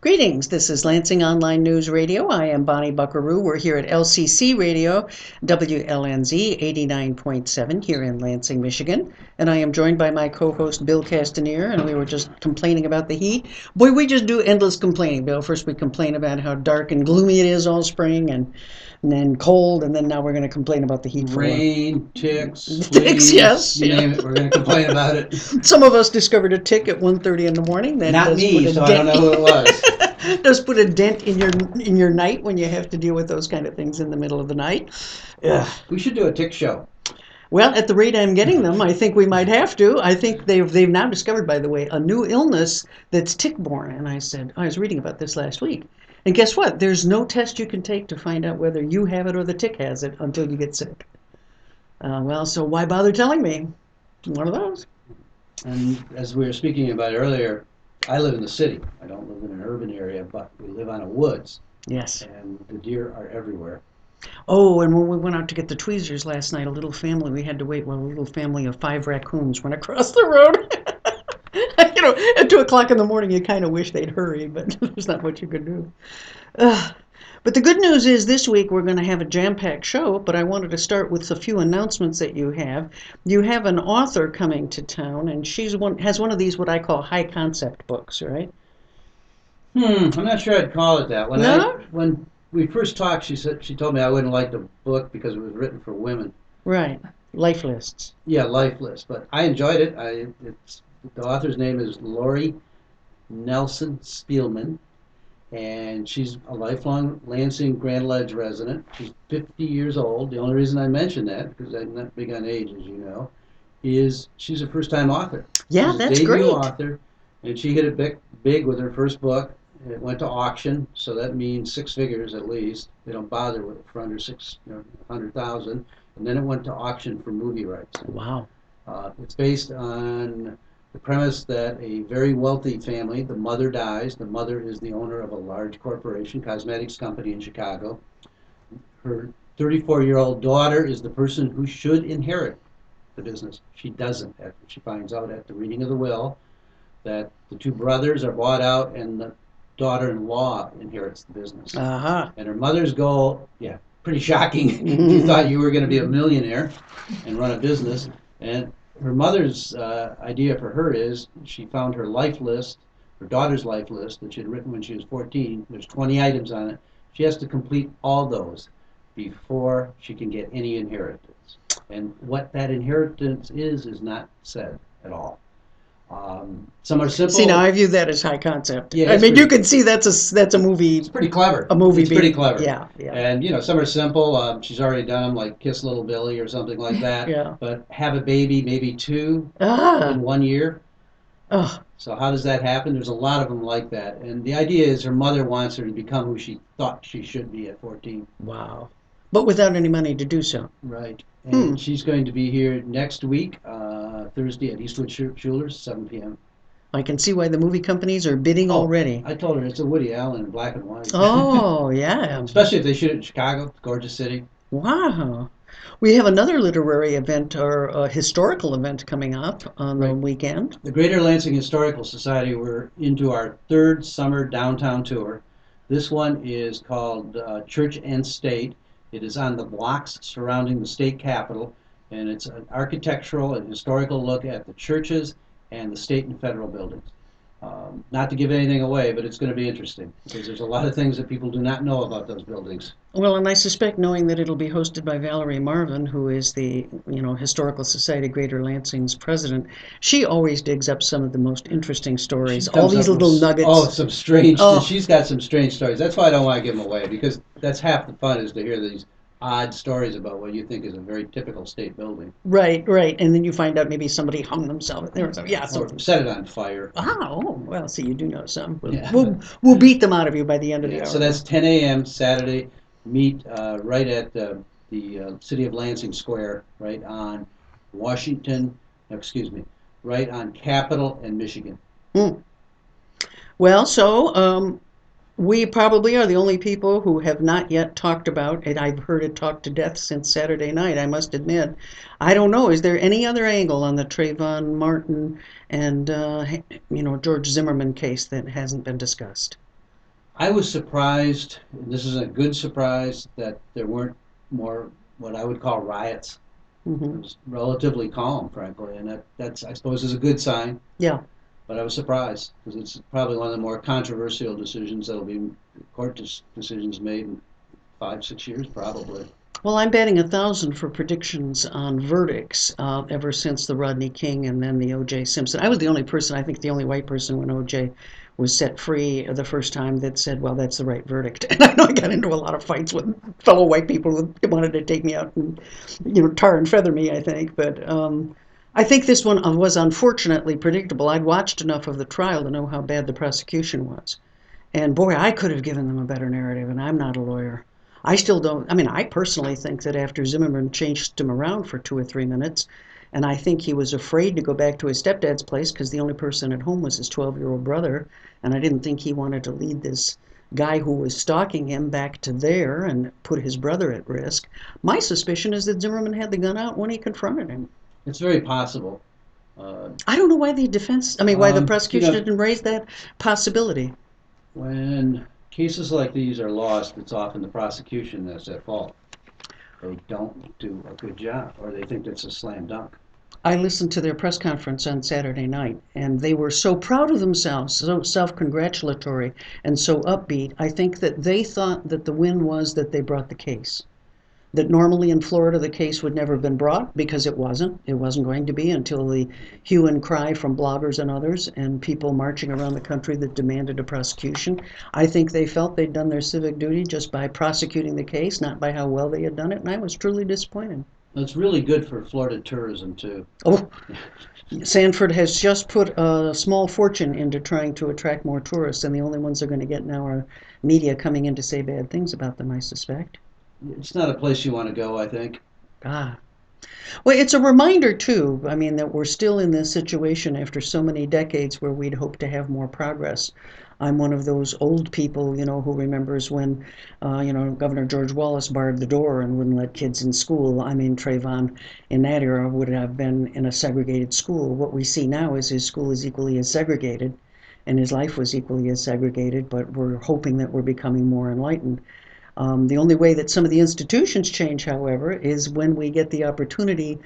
Greetings, this is Lansing Online News Radio. I am Bonnie Bucqueroux. We're here at LCC Radio, WLNZ 89.7 here in Lansing, Michigan. And I am joined by my co-host Bill Castanier, and we were just complaining about the heat. Boy, we just do endless complaining, Bill. First we complain about how dark and gloomy it is all spring, and then cold, and then now we're going to complain about the heat. Rain, ticks, ticks, yes. You name it, we're going to complain about it. Some of us discovered a tick at 1:30 in the morning. That Not me, so I don't know who it was. Does put a dent in your night when you have to deal with those kind of things in the middle of the night. Ugh. We should do a tick show. Well, at the rate I'm getting them, I think we might have to. I think they've now discovered, by the way, a new illness that's tick-borne. And I was reading about this last week. And guess what? There's no test you can take to find out whether you have it or the tick has it until you get sick. Well, so why bother telling me? One of those. And as we were speaking about earlier, I live in the city. I don't live in an urban area, but we live on a woods. Yes. And the deer are everywhere. Oh, and when we went out to get the tweezers last night, a little family 5 raccoons went across the road. At 2 o'clock in the morning, you kind of wish they'd hurry, but there's not much you could do. But the good news is this week we're going to have a jam-packed show, but I wanted to start with a few announcements that you have. You have an author coming to town, and has one of these what I call high-concept books, right? I'm not sure I'd call it that. When we first talked, she told me I wouldn't like the book because it was written for women. Right. Life lists. Yeah, life list. But I enjoyed it. The author's name is Lori Nelson Spielman, and she's a lifelong Lansing Grand Ledge resident. She's 50 years old. The only reason I mention that, because I'm not big on age, as you know, is she's a first-time author. Yeah, that's great. She's a debut author, and she hit it big with her first book. It went to auction, so that means 6 figures at least. They don't bother with it for under 600,000. And then it went to auction for movie rights. Wow. It's based on the premise that a very wealthy family, the mother dies. The mother is the owner of a large corporation, cosmetics company in Chicago. Her 34-year-old daughter is the person who should inherit the business. She doesn't. She finds out at the reading of the will that the 2 brothers are bought out and the daughter-in-law inherits the business. Uh-huh. And her mother's goal, pretty shocking. You thought you were going to be a millionaire and run a business. And her mother's idea for her is she found her life list, her daughter's life list that she had written when she was 14. There's 20 items on it. She has to complete all those before she can get any inheritance. And what that inheritance is not said at all. Some are simple. See, now I view that as high concept. Yeah, I mean, you can see that's a movie. It's pretty clever. A movie. It's pretty clever. Yeah. And some are simple. She's already done them, like Kiss Little Billy or something like that. Yeah. But have a baby, maybe 2 in 1 year. Oh. So how does that happen? There's a lot of them like that. And the idea is her mother wants her to become who she thought she should be at 14. Wow. But without any money to do so. Right. And she's going to be here next week, Thursday at Eastwood Schuler's, 7 p.m. I can see why the movie companies are bidding already. I told her it's a Woody Allen in black and white. Oh, yeah. Especially if they shoot it in Chicago, gorgeous city. Wow. We have another literary event or a historical event coming up on the weekend. The Greater Lansing Historical Society, we're into our 3rd summer downtown tour. This one is called Church and State. It is on the blocks surrounding the state capitol, and it's an architectural and historical look at the churches and the state and federal buildings. Not to give anything away, but it's going to be interesting because there's a lot of things that people do not know about those buildings. Well, and I suspect, knowing that it'll be hosted by Valerie Marvin, who is the Historical Society Greater Lansing's president, she always digs up some of the most interesting stories. All these little nuggets. Oh, she's got some strange stories. That's why I don't want to give them away, because that's half the fun, is to hear these odd stories about what you think is a very typical state building. Right. And then you find out maybe somebody hung themselves there or something. Yeah, or set it on fire. Oh, well, see, you do know some. We'll beat them out of you by the end of the hour. So that's 10 a.m. Saturday. Meet right at the City of Lansing Square, right on right on Capitol and Michigan. Well, so we probably are the only people who have not yet talked about it. I've heard it talked to death since Saturday night, I must admit. I don't know. Is there any other angle on the Trayvon Martin and George Zimmerman case that hasn't been discussed? I was surprised, and this is a good surprise, that there weren't more what I would call riots. It Hmm. was relatively calm, frankly, and that's I suppose is a good sign. Yeah. But I was surprised because it's probably one of the more controversial decisions that'll be decisions made in 5, 6 years, probably. Well, I'm betting 1,000 for predictions on verdicts ever since the Rodney King and then the O.J. Simpson. I was the only person, I think the only white person when O.J. was set free the first time that said, well, that's the right verdict. And I know I got into a lot of fights with fellow white people who wanted to take me out and, tar and feather me, I think. But I think this one was unfortunately predictable. I'd watched enough of the trial to know how bad the prosecution was. And boy, I could have given them a better narrative, and I'm not a lawyer. I still don't. I mean, I personally think that after Zimmerman chased him around for 2 or 3 minutes, and I think he was afraid to go back to his stepdad's place because the only person at home was his 12-year-old brother, and I didn't think he wanted to lead this guy who was stalking him back to there and put his brother at risk. My suspicion is that Zimmerman had the gun out when he confronted him. It's very possible. Uh, I don't know why the defense, I mean, why the you prosecution know, didn't raise that possibility. when cases like these are lost, it's often the prosecution that's at fault. They don't do a good job, or they think it's a slam dunk. I listened to their press conference on Saturday night, and they were so proud of themselves, so self-congratulatory, and so upbeat. I think that they thought that the win was that they brought the case. That normally in Florida the case would never have been brought because it wasn't. It wasn't going to be until the hue and cry from bloggers and others and people marching around the country that demanded a prosecution. I think they felt they'd done their civic duty just by prosecuting the case, not by how well they had done it, and I was truly disappointed. It's really good for Florida tourism, too. Oh, Sanford has just put a small fortune into trying to attract more tourists, and the only ones they're going to get now are media coming in to say bad things about them, I suspect. It's not a place you want to go, I think. Ah. Well, it's a reminder, too, I mean, that we're still in this situation after so many decades where we'd hoped to have more progress. I'm one of those old people, who remembers when, Governor George Wallace barred the door and wouldn't let kids in school. I mean, Trayvon in that era would have been in a segregated school. What we see now is his school is equally as segregated and his life was equally as segregated, but we're hoping that we're becoming more enlightened. The only way that some of the institutions change, however, is when we get the opportunity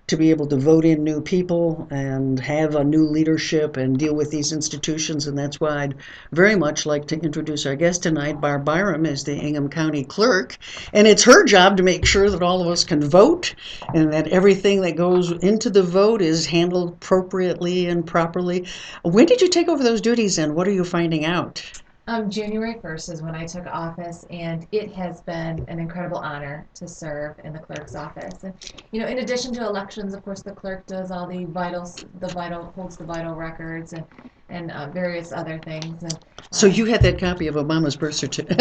to be able to vote in new people and have a new leadership and deal with these institutions. And that's why I'd very much like to introduce our guest tonight. Barb Byrum is the Ingham County Clerk, and it's her job to make sure that all of us can vote and that everything that goes into the vote is handled appropriately and properly. When did you take over those duties, and what are you finding out? January 1st is when I took office, and it has been an incredible honor to serve in the clerk's office. And, in addition to elections, of course, the clerk does all holds the vital records and various other things. And So you had that copy of Obama's birth certificate?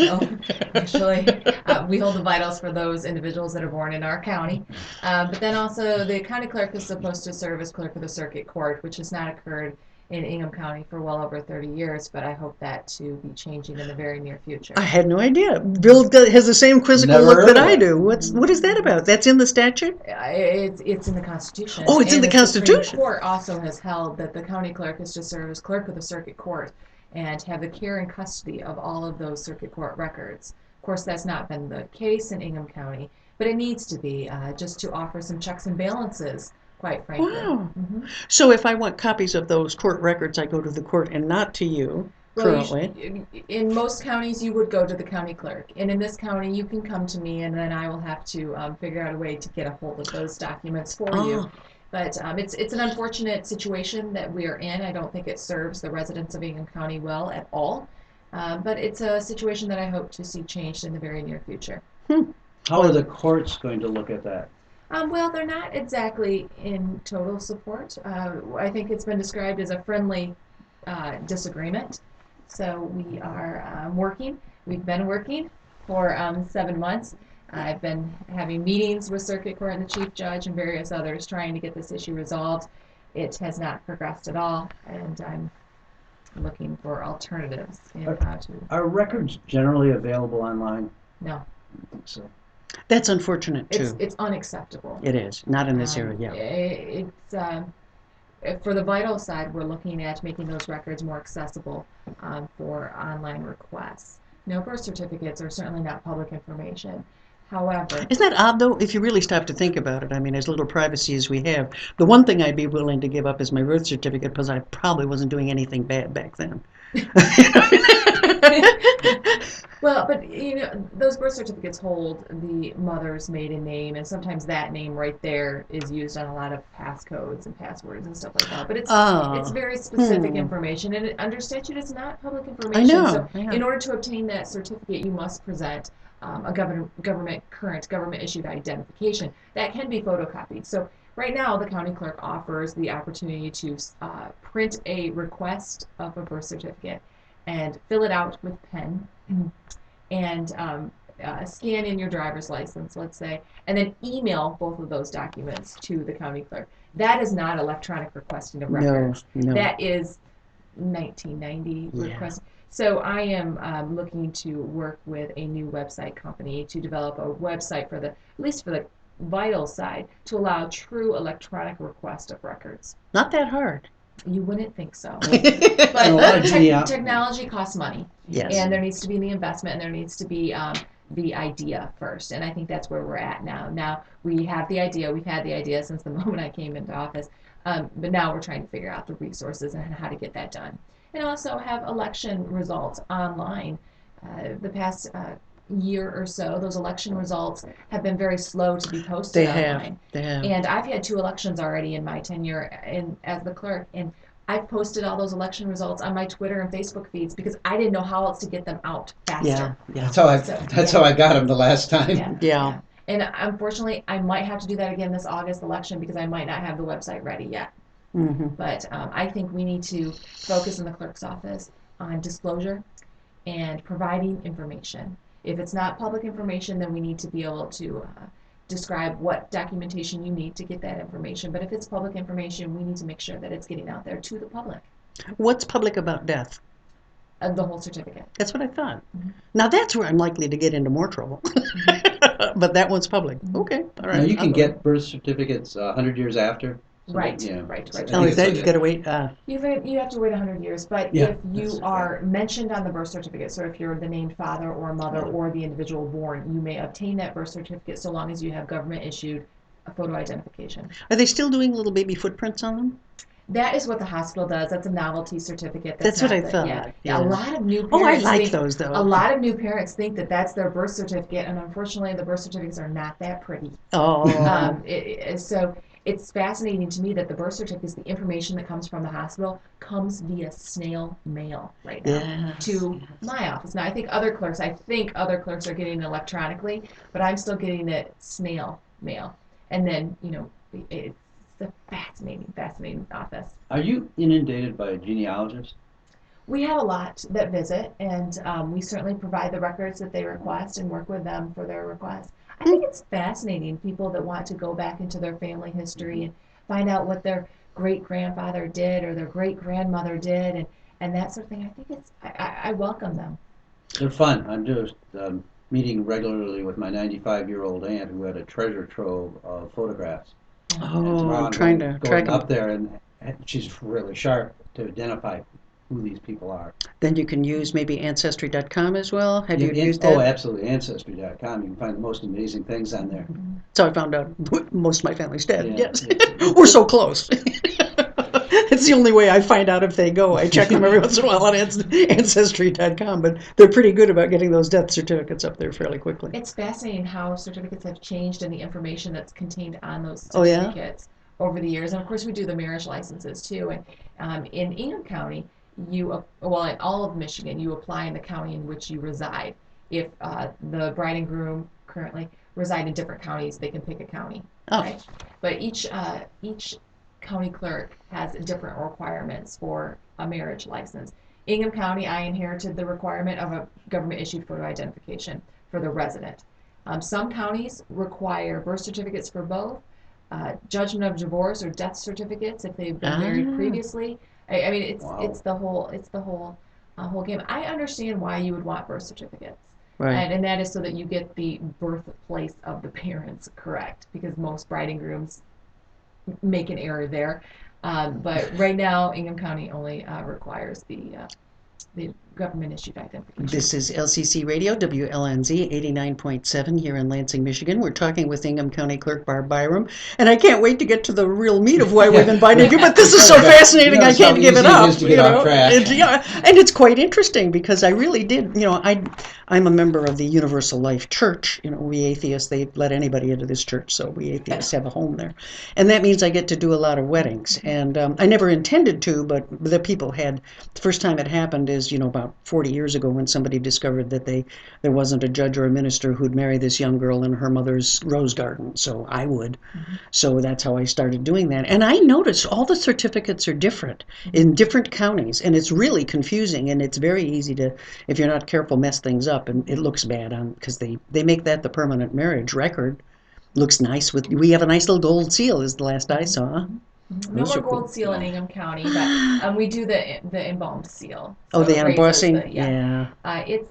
no, actually, we hold the vitals for those individuals that are born in our county. But then also, the county clerk is supposed to serve as clerk of the circuit court, which has not occurred in Ingham County for well over 30 years, but I hope that to be changing in the very near future. I had no idea. Bill has the same quizzical Never look heard that of I it. do. What is that about? That's in the statute? It's in the Constitution. Oh, it's in And the The Constitution. Supreme Court also has held that the county clerk is to serve as clerk of the circuit court and have the care and custody of all of those circuit court records. Of course, that's not been the case in Ingham County, but it needs to be, just to offer some checks and balances, quite frankly. Wow. Mhm. So if I want copies of those court records, I go to the court and not to you Well, currently. in most counties, you would go to the county clerk, and in this county, you can come to me, and then I will have to figure out a way to get a hold of those documents for you. Oh, But it's an unfortunate situation that we are in. I don't think it serves the residents of Ingham County well at all. But it's a situation that I hope to see changed in the very near future. How are the courts going to look at that? Well, they're not exactly in total support. I think it's been described as a friendly disagreement. So we are working. We've been working for 7 months. I've been having meetings with Circuit Court and the Chief Judge and various others trying to get this issue resolved. It has not progressed at all, and I'm looking for alternatives in how to. Are records generally available online? No, I think so. that's unfortunate too. it's unacceptable. It is. Not in this area, yeah. It's for the vital side, we're looking at making those records more accessible for online requests. No, birth certificates are certainly not public information. However, Isn't that odd, though, if you really stop to think about it? I mean, as little privacy as we have, the one thing I'd be willing to give up is my birth certificate because I probably wasn't doing anything bad back then. well, but those birth certificates hold the mother's maiden name, and sometimes that name right there is used on a lot of passcodes and passwords and stuff like that. But it's very specific information, and under statute, it's not public information. I know. So, in order to obtain that certificate, you must present a current government issued identification that can be photocopied. So right now, the county clerk offers the opportunity to print a request of a birth certificate and fill it out with pen and scan in your driver's license, let's say, and then email both of those documents to the county clerk. That is not electronic requesting of records. No. That is 1990 request. So I am looking to work with a new website company to develop a website for at least for the vital side, to allow true electronic request of records. Not that hard. You wouldn't think so. But technology costs money. Yes. And there needs to be the investment, and there needs to be the idea first. And I think that's where we're at now. Now we have the idea. We've had the idea since the moment I came into office. But now we're trying to figure out the resources and how to get that done. And also have election results online. The past year or so, those election results have been very slow to be posted online. They have. And I've had 2 elections already in my tenure as the clerk, and I've posted all those election results on my Twitter and Facebook feeds because I didn't know how else to get them out faster. Yeah. That's how I got them the last time. Yeah. And unfortunately, I might have to do that again this August election because I might not have the website ready yet. Mm-hmm. But I think we need to focus in the clerk's office on disclosure and providing information. If it's not public information, then we need to be able to describe what documentation you need to get that information. But if it's public information, we need to make sure that it's getting out there to the public. What's public about death? The whole certificate. That's what I thought. Mm-hmm. Now that's where I'm likely to get into more trouble. But that one's public. Okay, all right. Now you can get birth certificates 100 years after. So Right. Oh, is that you got to wait? You have to wait 100 years, but if you are mentioned on the birth certificate, so if you're the named father or mother or the individual born, you may obtain that birth certificate so long as you have government issued a photo identification. Are they still doing little baby footprints on them? That is what the hospital does. That's a novelty certificate. That's what I thought. Yeah. A lot of new Oh, I parents like those though. A lot of new parents think that that's their birth certificate, and unfortunately, the birth certificates are not that pretty. Oh. So it's fascinating to me that the birth certificates, the information that comes from the hospital, comes via snail mail right now to my office. Now, I think other clerks are getting it electronically, but I'm still getting it snail mail. And then, it's a fascinating office. Are you inundated by genealogists? We have a lot that visit, and we certainly provide the records that they request and work with them for their requests. I think it's fascinating, people that want to go back into their family history and find out what their great-grandfather did or their great-grandmother did and that sort of thing. I think I welcome them. They're fun. I'm just meeting regularly with my 95-year-old aunt who had a treasure trove of photographs. Oh, trying to track them up there, and she's really sharp to identify who these people are. Then you can use maybe Ancestry.com as well. Have you used that? Oh, absolutely. Ancestry.com. You can find the most amazing things on there. So I found out most of my family's dead. Yeah, yes. We're so close. It's the only way I find out if they go. I check them every once in a while on Ancestry.com, but they're pretty good about getting those death certificates up there fairly quickly. It's fascinating how certificates have changed and the information that's contained on those certificates over the years. And of course, we do the marriage licenses too. And in Ingham County, in all of Michigan, you apply in the county in which you reside. If the bride and groom currently reside in different counties, they can pick a county. Oh. Right? But each county clerk has different requirements for a marriage license. Ingham County, I inherited the requirement of a government-issued photo identification for the resident. Some counties require birth certificates for both, judgment of divorce or death certificates if they've been married previously. I mean, it's the whole game. I understand why you would want birth certificates, right? And that is so that you get the birthplace of the parents correct, because most bride and grooms make an error there. But right now, Ingham County only requires the the government issued identification. This is LCC Radio, WLNZ 89.7 here in Lansing, Michigan. We're talking with Ingham County Clerk Barb Byrum, and I can't wait to get to the real meat of why we've invited you, but this is so fascinating I can't give it up. To get off track. And it's quite interesting because I really did, I'm a member of the Universal Life Church. We atheists, they let anybody into this church, so we atheists have a home there. And that means I get to do a lot of weddings. And I never intended to, but the people had, the first time it happened is, about 40 years ago when somebody discovered that there wasn't a judge or a minister who'd marry this young girl in her mother's rose garden, so I would. So that's how I started doing that. And I noticed all the certificates are different in different counties, and it's really confusing, and it's very easy to, if you're not careful, mess things up, and it looks bad because they make that the permanent marriage record. Looks nice we have a nice little gold seal is the last I saw. No more gold seal in Ingham County, but we do the embalmed seal. So the embossing? It's,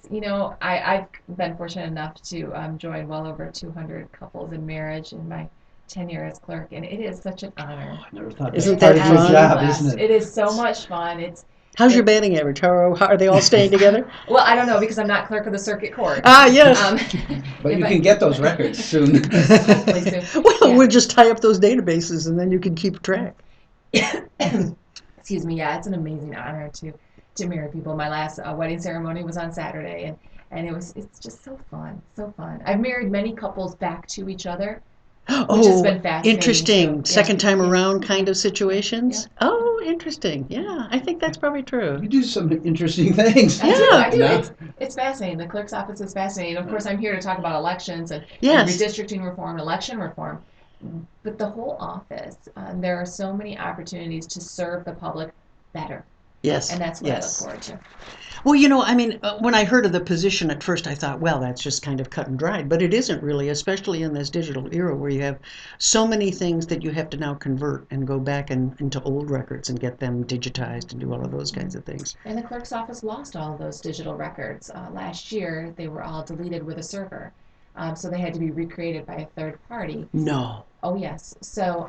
I've been fortunate enough to join well over 200 couples in marriage in my tenure as clerk, and it is such an honor. I never thought Isn't that that part of fun? your job, isn't it? It is so much fun. How's your batting average? How are they all staying together? Well, I don't know because I'm not clerk of the circuit court. Yes. But you can get those records soon. Hopefully soon. Well, we'll just tie up those databases, and then you can keep track. Excuse me. Yeah, it's an amazing honor to marry people. My last wedding ceremony was on Saturday, and it's just so fun, so fun. I've married many couples back to each other, which has been fascinating. Interesting. So, Second time around kind of situations. Yeah. Oh, interesting. Yeah, I think that's probably true. You do some interesting things. I do. It's fascinating. The clerk's office is fascinating. Of course, I'm here to talk about elections and redistricting reform, election reform. But the whole office, there are so many opportunities to serve the public better. Yes. And that's what I look forward to. Well, when I heard of the position at first, I thought, well, that's just kind of cut and dried. But it isn't really, especially in this digital era where you have so many things that you have to now convert and go back into old records and get them digitized and do all of those kinds of things. And the clerk's office lost all of those digital records. Last year, they were all deleted with a server. So they had to be recreated by a third party. No. Oh, yes. So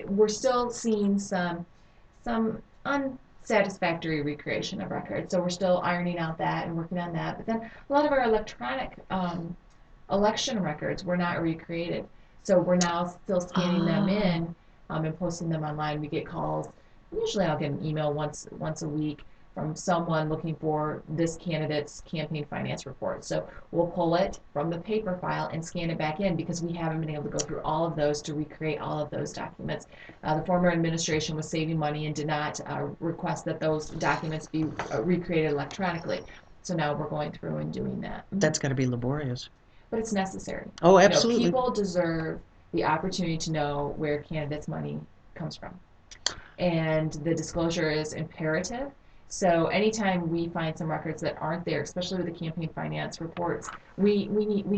we're still seeing some unsatisfactory recreation of records. So we're still ironing out that and working on that. But then a lot of our electronic election records were not recreated. So we're now still scanning them in and posting them online. We get calls. Usually I'll get an email once a week from someone looking for this candidate's campaign finance report. So we'll pull it from the paper file and scan it back in because we haven't been able to go through all of those to recreate all of those documents. The former administration was saving money and did not request that those documents be recreated electronically. So now we're going through and doing that. That's got to be laborious. But it's necessary. Oh, absolutely. People deserve the opportunity to know where candidates' money comes from. And the disclosure is imperative. So anytime we find some records that aren't there, especially with the campaign finance reports, we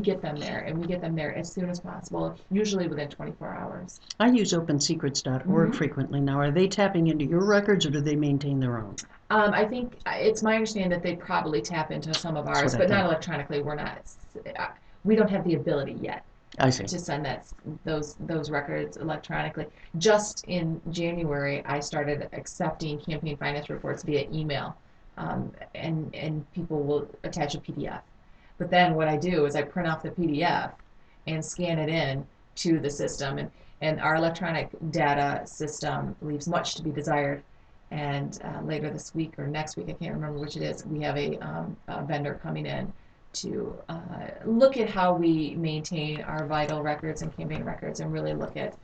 get them there, and we get them there as soon as possible, usually within 24 hours. I use opensecrets.org frequently now. Are they tapping into your records, or do they maintain their own? I think it's my understanding that they probably tap into some of ours, but not electronically. We don't have the ability yet. I see. To send those records electronically. Just in January, I started accepting campaign finance reports via email, and people will attach a PDF. But then what I do is I print off the PDF and scan it in to the system, and our electronic data system leaves much to be desired. And later this week or next week, I can't remember which it is, we have a vendor coming in to look at how we maintain our vital records and campaign records and really look at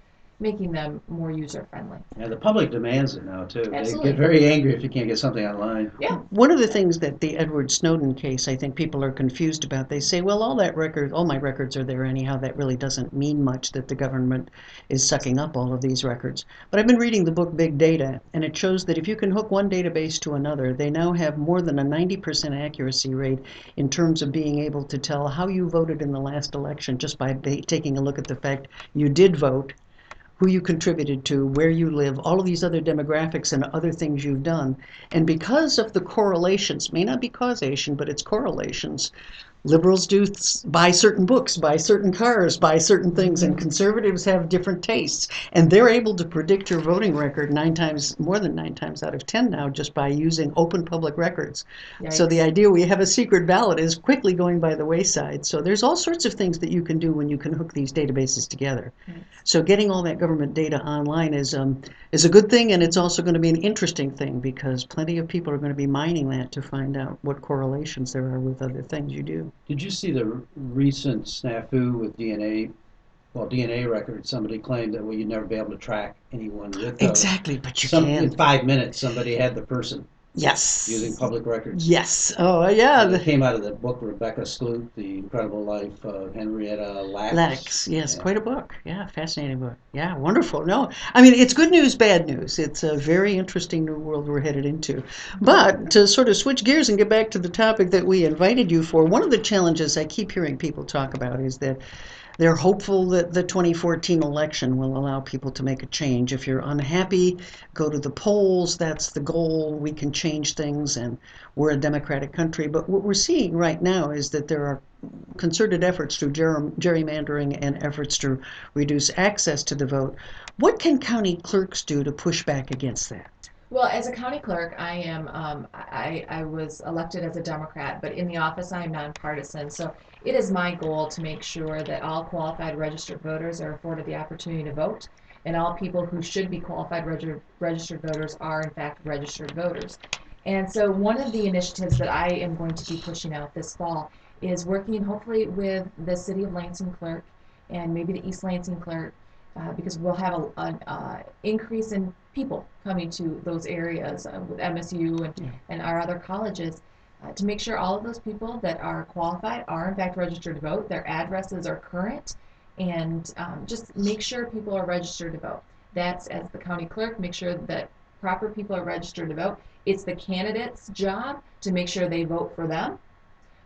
making them more user-friendly. Yeah, the public demands it now, too. Absolutely. They get very angry if you can't get something online. Yeah. One of the things that the Edward Snowden case, I think people are confused about, they say, well, all my records are there anyhow. That really doesn't mean much that the government is sucking up all of these records. But I've been reading the book Big Data, and it shows that if you can hook one database to another, they now have more than a 90% accuracy rate in terms of being able to tell how you voted in the last election just by taking a look at the fact you did vote, who you contributed to, where you live, all of these other demographics and other things you've done. And because of the correlations, may not be causation, but it's correlations, Liberals buy certain books, buy certain cars, buy certain things, and conservatives have different tastes. And they're able to predict your voting record more than 9 times out of 10 now, just by using open public records. So the Yikes. idea we have a secret ballot is quickly going by the wayside. So there's all sorts of things that you can do when you can hook these databases together. Yes. So getting all that government data online is a good thing, and it's also going to be an interesting thing because plenty of people are going to be mining that to find out what correlations there are with other things you do. Did you see the recent snafu with DNA? Well, DNA records. Somebody claimed that you'd never be able to track anyone with those. Exactly, but you In can. 5 minutes, somebody had the person Yes. using public records. Yes. Oh, yeah. It came out of the book Rebecca Skloot, The Incredible Life of Henrietta Lacks. Lacks. Yes, Yeah. quite a book. Yeah, fascinating book. Yeah, wonderful. No, I mean, it's good news, bad news. It's a very interesting new world we're headed into. But to sort of switch gears and get back to the topic that we invited you for, one of the challenges I keep hearing people talk about is that they're hopeful that the 2014 election will allow people to make a change. If you're unhappy, go to the polls. That's the goal. We can change things, and we're a democratic country. But what we're seeing right now is that there are concerted efforts through gerrymandering and efforts to reduce access to the vote. What can county clerks do to push back against that? Well, as a county clerk, I am I was elected as a Democrat, but in the office I am nonpartisan. So it is my goal to make sure that all qualified registered voters are afforded the opportunity to vote, and all people who should be qualified registered voters are in fact registered voters. And so one of the initiatives that I am going to be pushing out this fall is working hopefully with the City of Lansing Clerk and maybe the East Lansing Clerk, because we'll have an increase in people coming to those areas with MSU and our other colleges, to make sure all of those people that are qualified are in fact registered to vote, their addresses are current, and just make sure people are registered to vote. That's, as the county clerk, make sure that proper people are registered to vote. It's the candidate's job to make sure they vote for them,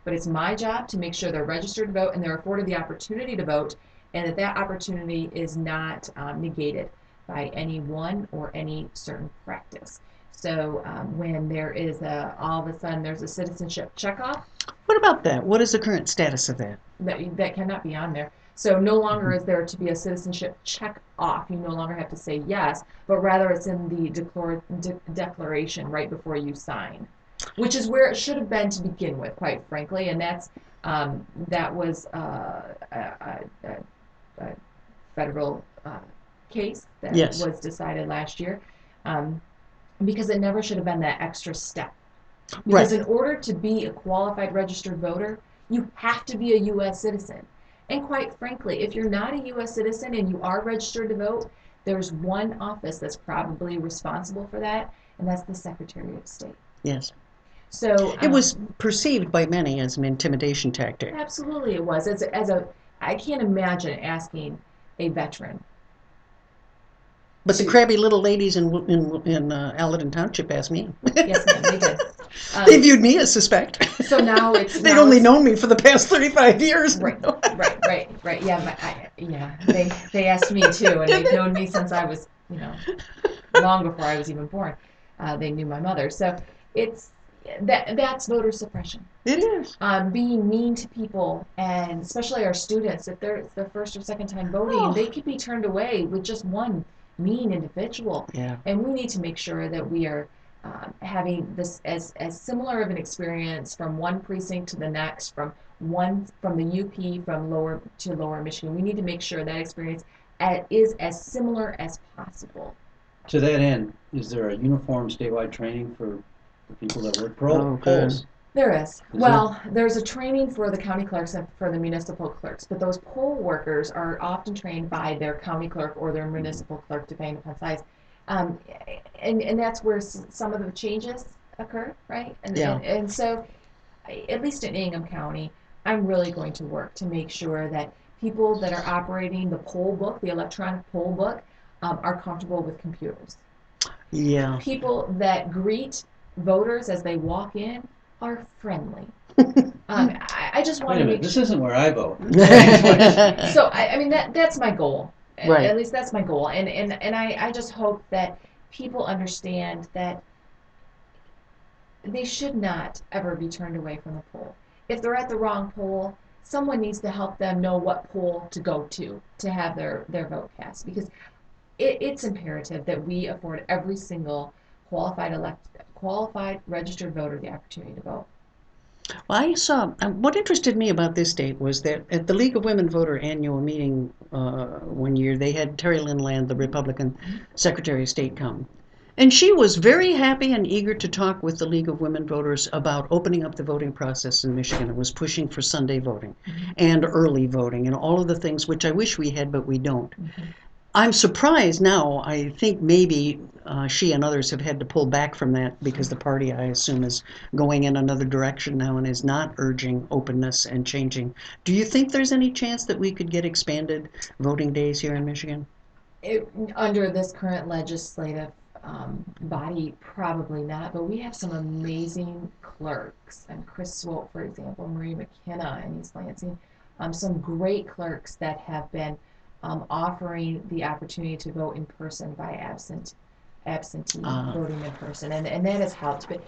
but it's my job to make sure they're registered to vote and they're afforded the opportunity to vote, and that opportunity is not negated by any one or any certain practice. So when there is all of a sudden there's a citizenship checkoff, What about that? What is the current status of that? that cannot be on there. So no longer is there to be a citizenship check off. You no longer have to say yes, but rather it's in the declaration right before you sign, which is where it should have been to begin with, quite frankly. And that was a federal case that Yes. was decided last year, because it never should have been that extra step. Right. Because in order to be a qualified registered voter, you have to be a U.S. citizen. And quite frankly, if you're not a U.S. citizen and you are registered to vote, there's one office that's probably responsible for that, and that's the Secretary of State. Yes. So It was perceived by many as an intimidation tactic. absolutely it was. I can't imagine asking a veteran. But the crabby little ladies in Allerton Township asked me. Yes, ma'am, they did. They viewed me as suspect. So now it's They'd only known me for the past 35 years. Right. Yeah, they asked me too, and they've known me since I was, long before I was even born. They knew my mother, so that's voter suppression. It is. Being mean to people, and especially our students, if they're the first or second time voting, they could be turned away with just one mean individual. Yeah. And we need to make sure that we are having this as similar of an experience from one precinct to the next, from the UP, from lower to lower Michigan. We need to make sure that experience is as similar as possible. To that end, is there a uniform statewide training for the people that work polls? There is. There's a training for the county clerks and for the municipal clerks, but those poll workers are often trained by their county clerk or their municipal clerk, depending upon size. And that's where some of the changes occur, right? And so, at least in Ingham County, I'm really going to work to make sure that people that are operating the poll book, the electronic poll book, are comfortable with computers. Yeah. People that greet voters as they walk in are friendly. I just want to make this isn't where I vote. So I mean that's my goal. Right. At least that's my goal. And I just hope that people understand that they should not ever be turned away from the poll. if they're at the wrong poll, someone needs to help them know what poll to go to have their vote cast, because it's imperative that we afford every single qualified registered voter the opportunity to vote. Well, I saw, what interested me about this date was that at the League of Women Voter annual meeting one year, they had Terry Lynn Land, the Republican Secretary of State, come. And she was very happy and eager to talk with the League of Women Voters about opening up the voting process in Michigan, and was pushing for Sunday voting and early voting and all of the things which I wish we had, but we don't. I'm surprised now. I think maybe she and others have had to pull back from that because the party, I assume, is going in another direction now and is not urging openness and changing. Do you think there's any chance that we could get expanded voting days here in Michigan? Under this current legislative body, probably not, but we have some amazing clerks, and Chris Swope, for example, Marie McKenna in East Lansing, some great clerks that have been offering the opportunity to vote in person by absentee voting in person, and that has helped. But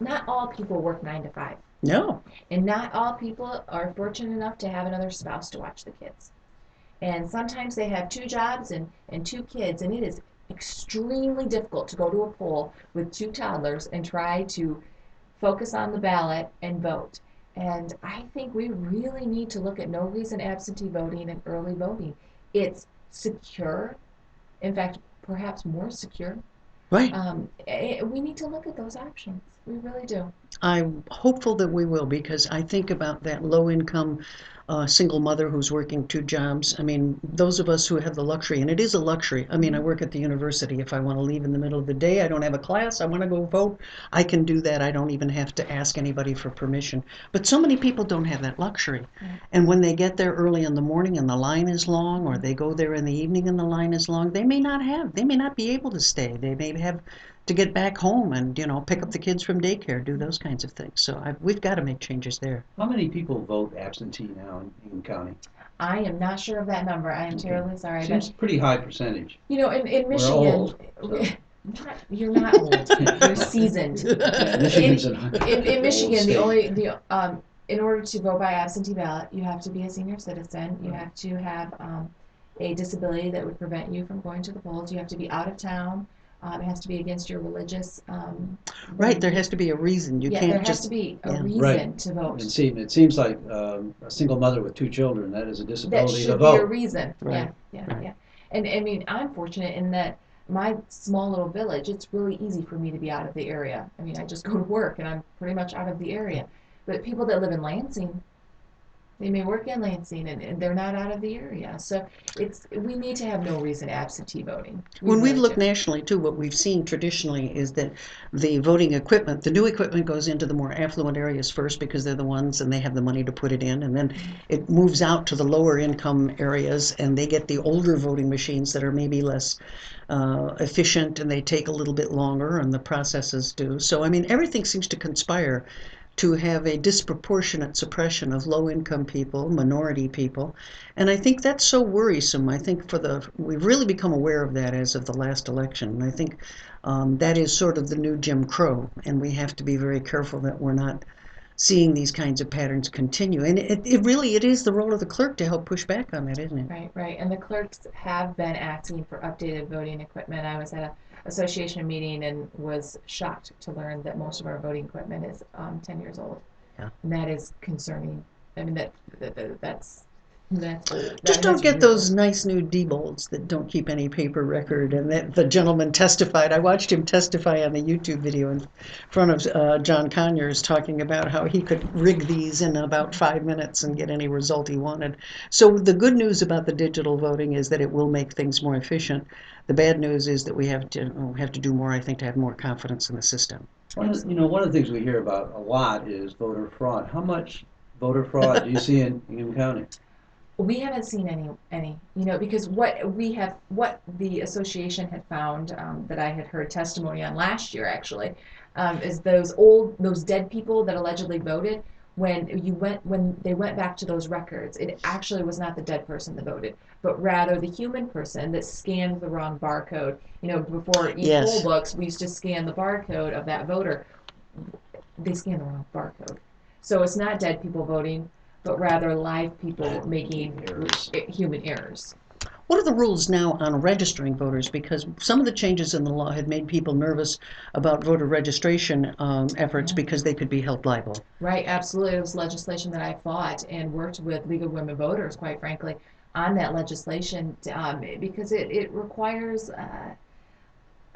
not all people work 9 to 5. No. And not all people are fortunate enough to have another spouse to watch the kids. And sometimes they have 2 jobs and 2 kids, and it is extremely difficult to go to a poll with 2 toddlers and try to focus on the ballot and vote. And I think we really need to look at no reason absentee voting and early voting. It's secure, in fact, perhaps more secure. Right. We need to look at those options. We really do. I'm hopeful that we will, because I think about that low-income single mother who's working 2 jobs. I mean, those of us who have the luxury, and it is a luxury. I mean, I work at the university. If I want to leave in the middle of the day, I don't have a class, I want to go vote, I can do that. I don't even have to ask anybody for permission. But so many people don't have that luxury. And when they get there early in the morning and the line is long, or they go there in the evening and the line is long, they may not be able to stay. They may have to get back home and, pick up the kids from daycare, do those kinds of things. So we've got to make changes there. How many people vote absentee now in Ingham County? I am not sure of that number. I am terribly sorry. Seems pretty high percentage. In Michigan, We're old, so. You're not old. You're seasoned. Michigan's in Michigan, in order to vote by absentee ballot, you have to be a senior citizen. You have to have a disability that would prevent you from going to the polls. You have to be out of town. It has to be against your religious. Right, there has to be a reason. You can't there just. has to be a reason right. to vote. It seems like a single mother with 2 children, that is a disability to vote. That should be a reason. Right. Yeah. And I mean, I'm fortunate in that my small little village, it's really easy for me to be out of the area. I mean, I just go to work and I'm pretty much out of the area. But people that live in Lansing, they may work in Lansing and they're not out of the area. So we need to have no reason absentee voting. When we've looked nationally too, what we've seen traditionally is that the voting equipment, the new equipment goes into the more affluent areas first because they're the ones and they have the money to put it in, and then it moves out to the lower income areas and they get the older voting machines that are maybe less efficient and they take a little bit longer, and the processes do. So I mean, everything seems to conspire to have a disproportionate suppression of low-income people, minority people, and I think that's so worrisome. I think we've really become aware of that as of the last election, and I think that is sort of the new Jim Crow, and we have to be very careful that we're not seeing these kinds of patterns continue. And it is the role of the clerk to help push back on that, isn't it? Right. And the clerks have been asking for updated voting equipment. I was at an association meeting and was shocked to learn that most of our voting equipment is 10 years old. Yeah. And that is concerning. I mean, that's just don't get those nice new Diebold's that don't keep any paper record. And that the gentleman testified. I watched him testify on the YouTube video in front of John Conyers, talking about how he could rig these in about 5 minutes and get any result he wanted. So the good news about the digital voting is that it will make things more efficient. The bad news is that we have to do more, I think, to have more confidence in the system. One of the things we hear about a lot is voter fraud. How much voter fraud do you see in Ingham County? We haven't seen any, because what the association had found, that I had heard testimony on last year actually, is those dead people that allegedly voted. When they went back to those records, it actually was not the dead person that voted, but rather the human person that scanned the wrong barcode. Before e-poll books, we used to scan the barcode of that voter. They scanned the wrong barcode. So it's not dead people voting, but rather live people making Errors. human errors. What are the rules now on registering voters? Because some of the changes in the law had made people nervous about voter registration efforts because they could be held liable. Right, absolutely. It was legislation that I fought and worked with League of Women Voters, quite frankly, on that legislation because it requires,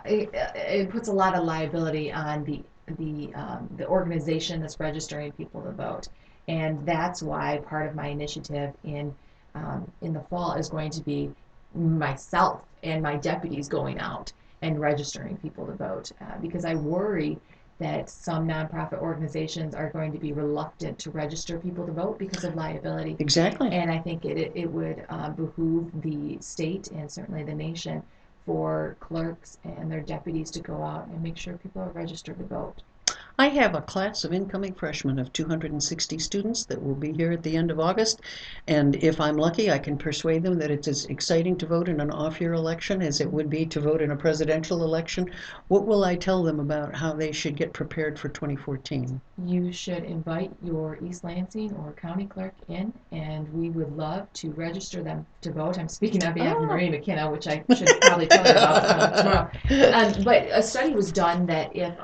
it puts a lot of liability on the organization that's registering people to vote. And that's why part of my initiative in the fall is going to be myself and my deputies going out and registering people to vote because I worry that some nonprofit organizations are going to be reluctant to register people to vote because of liability. Exactly. And I think it would behoove the state and certainly the nation for clerks and their deputies to go out and make sure people are registered to vote. I have a class of incoming freshmen of 260 students that will be here at the end of August, and if I'm lucky, I can persuade them that it's as exciting to vote in an off-year election as it would be to vote in a presidential election. What will I tell them about how they should get prepared for 2014? You should invite your East Lansing or county clerk in, and we would love to register them to vote. I'm speaking on behalf of Marie McKenna, which I should probably tell her about tomorrow. But a study was done that if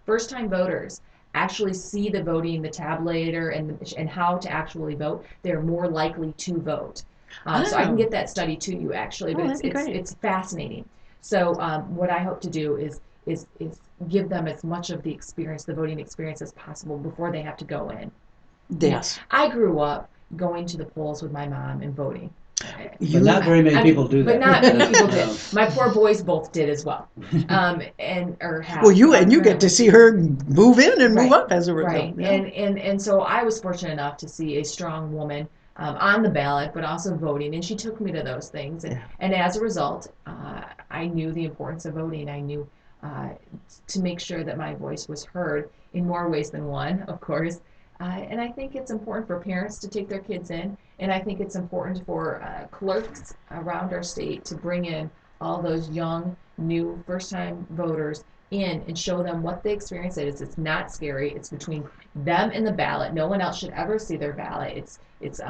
first-time voters actually see the voting, the tabulator, and how to actually vote, they're more likely to vote. So I can get that study to you actually, but it's fascinating. So what I hope to do is give them as much of the experience, the voting experience, as possible before they have to go in. Yes. I grew up going to the polls with my mom and voting. But not very many people do that. But not many people did. My poor boys both did as well. Well, you get to see her move in and move up as a result. Right. Yeah. And so I was fortunate enough to see a strong woman on the ballot, but also voting, and she took me to those things. And as a result, I knew the importance of voting. I knew to make sure that my voice was heard in more ways than one, of course. And I think it's important for parents to take their kids in, and I think it's important for clerks around our state to bring in all those young, new, first-time voters in and show them what the experience is. It's not scary. It's between them and the ballot. No one else should ever see their ballot. It's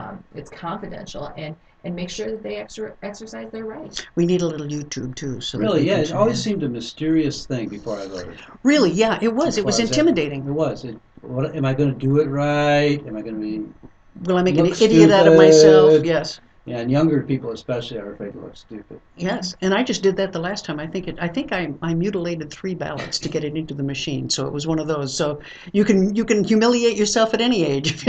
confidential, and make sure that they exercise their rights. We need a little YouTube too. So really, yeah, it always seemed a mysterious thing before I voted. Really, yeah, it was. It was intimidating. It was. What, am I going to do it right? Am I going to be? Will I make an idiot out of myself? Yes. Yeah, and younger people especially are afraid to look stupid. Yes, and I just did that the last time. I think I mutilated 3 ballots to get it into the machine. So it was one of those. So you can humiliate yourself at any age.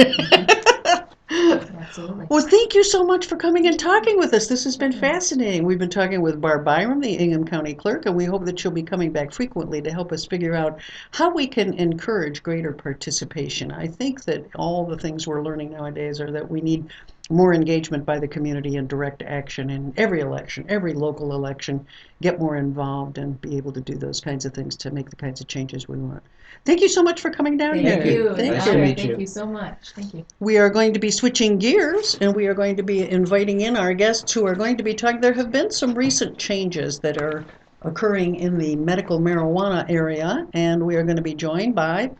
Absolutely. Well, thank you so much for coming and talking with us. This has been fascinating. We've been talking with Barb Byrum, the Ingham County Clerk, and we hope that she'll be coming back frequently to help us figure out how we can encourage greater participation. I think that all the things we're learning nowadays are that we need more engagement by the community and direct action in every election, every local election, get more involved and be able to do those kinds of things to make the kinds of changes we want. Thank you so much for coming down here. Thank you. Thank you so much. Thank you. We are going to be switching gears, and we are going to be inviting in our guests who are going to be talking. There have been some recent changes that are occurring in the medical marijuana area, and we are going to be joined by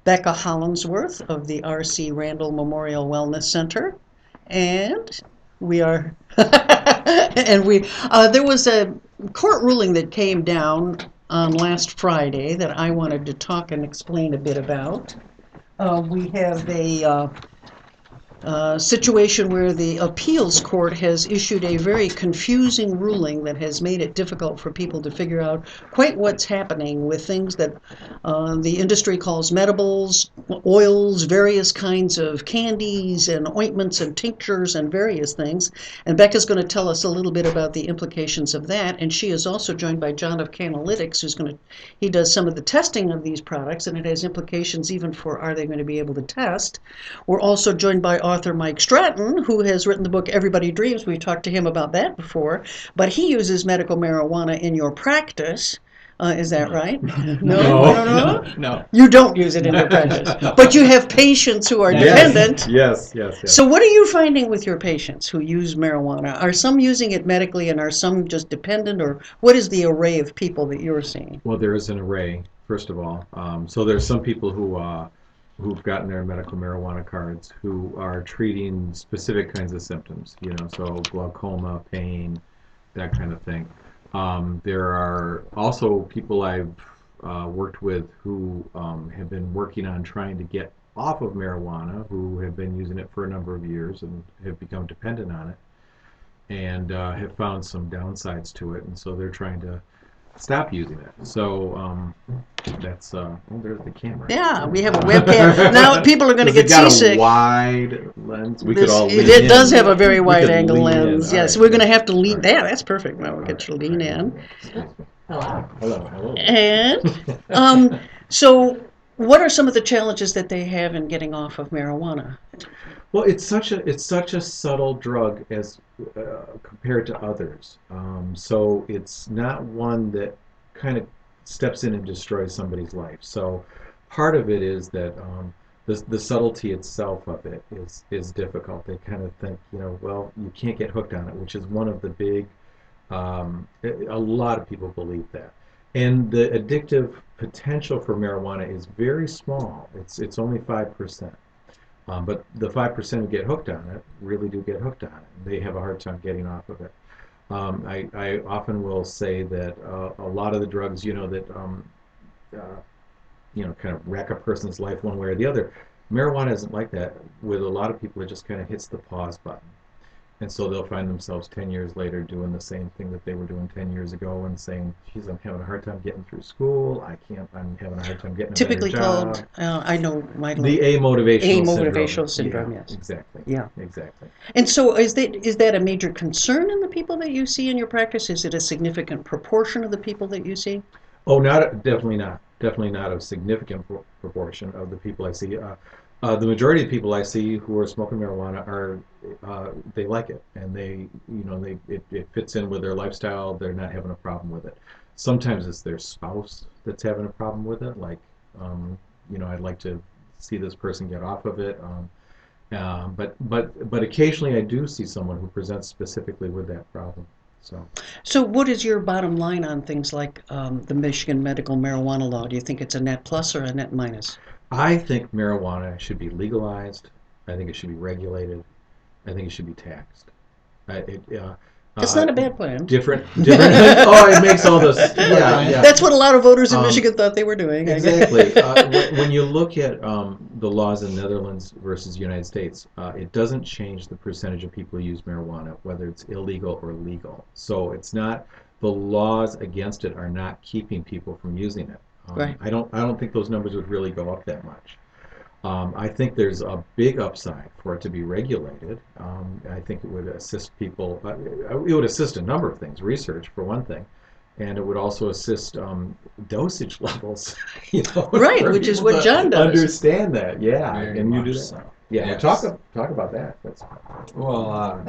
Becca Hollandsworth of the C Randall Wellness Center, and we are there was a court ruling that came down on last Friday that I wanted to talk and explain a bit about. We have a situation where the appeals court has issued a very confusing ruling that has made it difficult for people to figure out quite what's happening with things that the industry calls medibles, oils, various kinds of candies and ointments and tinctures and various things. And Becca's going to tell us a little bit about the implications of that. And she is also joined by John of Cannalytics, he does some of the testing of these products, and it has implications even for are they going to be able to test. We're also joined by author Mike Stratton, who has written the book Everybody Dreams. We've talked to him about that before, but he uses medical marijuana in your practice. Is that right? No. You don't use it in your practice, but you have patients who are dependent. Yes. So what are you finding with your patients who use marijuana? Are some using it medically and are some just dependent, or what is the array of people that you're seeing? Well, there is an array, first of all. So there's some people who who've gotten their medical marijuana cards who are treating specific kinds of symptoms, so glaucoma, pain, that kind of thing. There are also people I've worked with who have been working on trying to get off of marijuana, who have been using it for a number of years and have become dependent on it, and have found some downsides to it, and so they're trying to stop using it. So that's there's the camera. Yeah, we have a webcam. Now people are going to get got seasick. A wide lens. We could This, all lean it in. does have a very We wide could angle lean in. lens. All Yes, right, we're going to good. have to lean. All right. Yeah, that's perfect. Now we'll get you to lean in. Hello. And so, what are some of the challenges that they have in getting off of marijuana? Well, it's such a subtle drug as compared to others. So it's not one that kind of steps in and destroys somebody's life. So part of it is that the subtlety itself of it is difficult. They kind of think, well, you can't get hooked on it, which is one of the big. A lot of people believe that. And the addictive potential for marijuana is very small. It's only 5%. But the 5% who get hooked on it really do get hooked on it. They have a hard time getting off of it. I often will say that a lot of the drugs, that kind of wreck a person's life one way or the other, marijuana isn't like that. With a lot of people, it just kind of hits the pause button. And so they'll find themselves 10 years later doing the same thing that they were doing 10 years ago and saying, geez, I'm having a hard time getting through school. I'm having a hard time getting a Typically better job. called, I know my The amotivational amotivational syndrome. Yeah, Yes. exactly. Yeah. Exactly. And so is that a major concern in the people that you see in your practice? Is it a significant proportion of the people that you see? Oh, definitely not. Definitely not a significant proportion of the people I see. The majority of people I see who are smoking marijuana are they like it, and it fits in with their lifestyle. They're not having a problem with it. Sometimes it's their spouse that's having a problem with it. Like, I'd like to see this person get off of it. But occasionally I do see someone who presents specifically with that problem. So what is your bottom line on things like the Michigan medical marijuana law? Do you think it's a net plus or a net minus? I think marijuana should be legalized. I think it should be regulated. I think it should be taxed. That's not a bad plan. Different. Oh, it makes all this. Yeah. That's what a lot of voters in Michigan thought they were doing. Exactly. When you look at the laws in the Netherlands versus the United States, it doesn't change the percentage of people who use marijuana, whether it's illegal or legal. So it's not, the laws against it are not keeping people from using it. Right. I don't think those numbers would really go up that much. I think there's a big upside for it to be regulated. I think it would assist people. It would assist a number of things. Research, for one thing, and it would also assist dosage levels. Right, which is what John does. Understand that, yeah, Very and you do much that. so. Yeah, Yes. talk about that. Well, I'm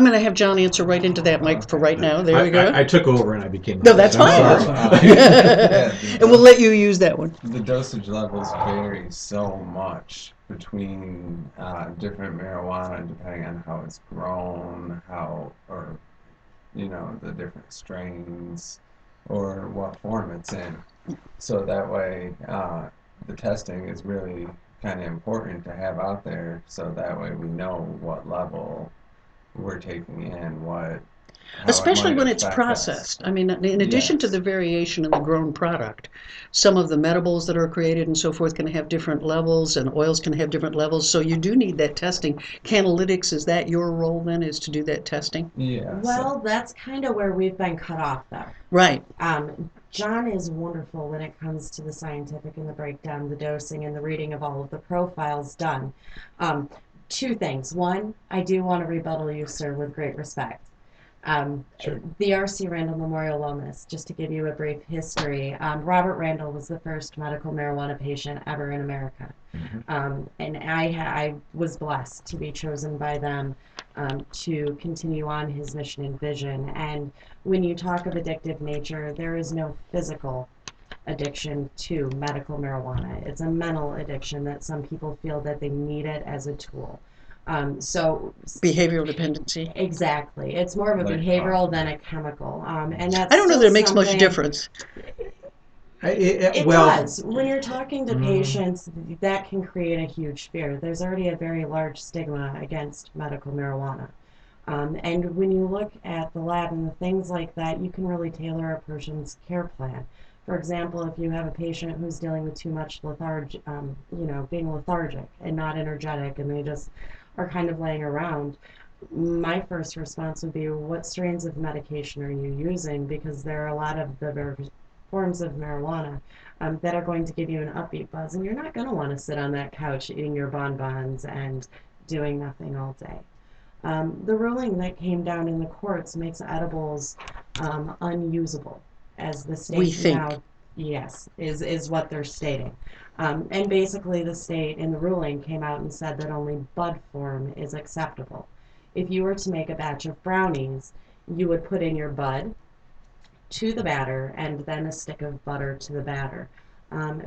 gonna have John answer right into that, Mike, for right now. There we go. I took over and I became. No, that's I'm fine. sorry. And we'll let you use that one. the dosage levels vary so much between different marijuana, depending on how it's grown, the different strains, or what form it's in. So that way, the testing is really kind of important to have out there, so that way we know what level we're taking in, how Especially it might when it's affect processed. us. I mean, in addition to Yes. the variation in the grown product, some of the medibles that are created and so forth can have different levels, and oils can have different levels. So you do need that testing. Cannalytics, is that your role then, is to do that testing? Yeah. Well, that's kind of where we've been cut off, though. Right. John is wonderful when it comes to the scientific and the breakdown, the dosing, and the reading of all of the profiles done. Two things. One, I do want to rebuttal you, sir, with great respect. Sure. The C Randall Memorial Wellness, just to give you a brief history, Robert Randall was the first medical marijuana patient ever in America. Mm-hmm. And I was blessed to be chosen by them to continue on his mission and vision. And when you talk of addictive nature, there is no physical addiction to medical marijuana. It's a mental addiction that some people feel that they need it as a tool. So Behavioral dependency. exactly, it's more of a Like behavioral than a chemical, and that's I don't know that it makes much something- difference. It well, does. When you're talking to patients, that can create a huge fear. There's already a very large stigma against medical marijuana. And when you look at the lab and the things like that, you can really tailor a person's care plan. For example, if you have a patient who's dealing with too much being lethargic and not energetic, and they just are kind of laying around, my first response would be, what strains of medication are you using? Because there are a lot of the forms of marijuana that are going to give you an upbeat buzz, and you're not going to want to sit on that couch eating your bonbons and doing nothing all day. The ruling that came down in the courts makes edibles unusable, as the state We think. now, yes, is what they're stating. And basically the state in the ruling came out and said that only bud form is acceptable. If you were to make a batch of brownies, you would put in your bud to the batter and then a stick of butter to the batter.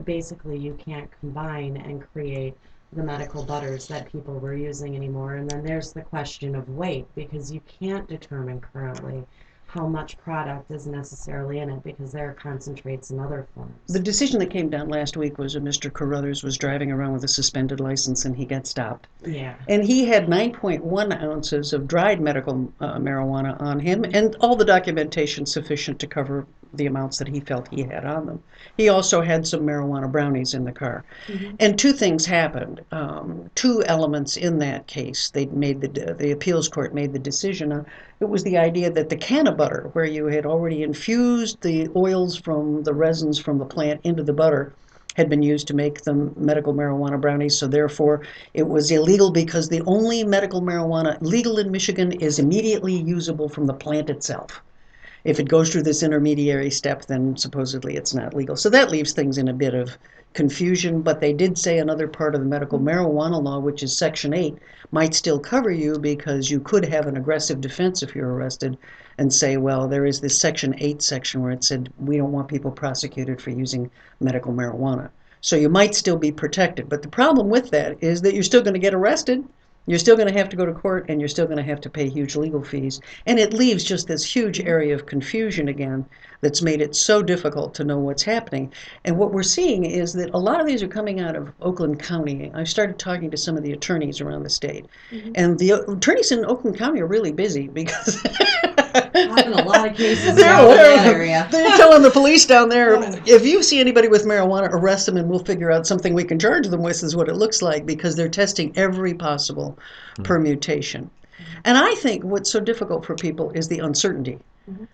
Basically, you can't combine and create the medical butters that people were using anymore. And then there's the question of weight, because you can't determine currently how much product is necessarily in it, because there are concentrates in other forms. The decision that came down last week was that Mr. Carruthers was driving around with a suspended license and he got stopped. Yeah. And he had 9.1 ounces of dried medical marijuana on him, and all the documentation sufficient to cover the amounts that he felt he had on them. He also had some marijuana brownies in the car. Mm-hmm. And two things happened. Two elements in that case. They made the appeals court made the decision. It was the idea that the canna butter, where you had already infused the oils from the resins from the plant into the butter, had been used to make the medical marijuana brownies, so therefore it was illegal, because the only medical marijuana legal in Michigan is immediately usable from the plant itself. If it goes through this intermediary step, then supposedly it's not legal. So that leaves things in a bit of confusion, but they did say another part of the medical marijuana law, which is Section 8, might still cover you, because you could have an aggressive defense if you're arrested and say, well, there is this Section 8 section where it said we don't want people prosecuted for using medical marijuana. So you might still be protected. But the problem with that is that you're still going to get arrested. You're still going to have to go to court, and you're still going to have to pay huge legal fees. And it leaves just this huge area of confusion again that's made it so difficult to know what's happening. And what we're seeing is that a lot of these are coming out of Oakland County. I've started talking to some of the attorneys around the state. And the attorneys in Oakland County are really busy, because Having a lot of cases they're, down in that area. they're telling the police down there, if you see anybody with marijuana, arrest them and we'll figure out something we can charge them with, is what it looks like, because they're testing every possible permutation. And I think what's so difficult for people is the uncertainty.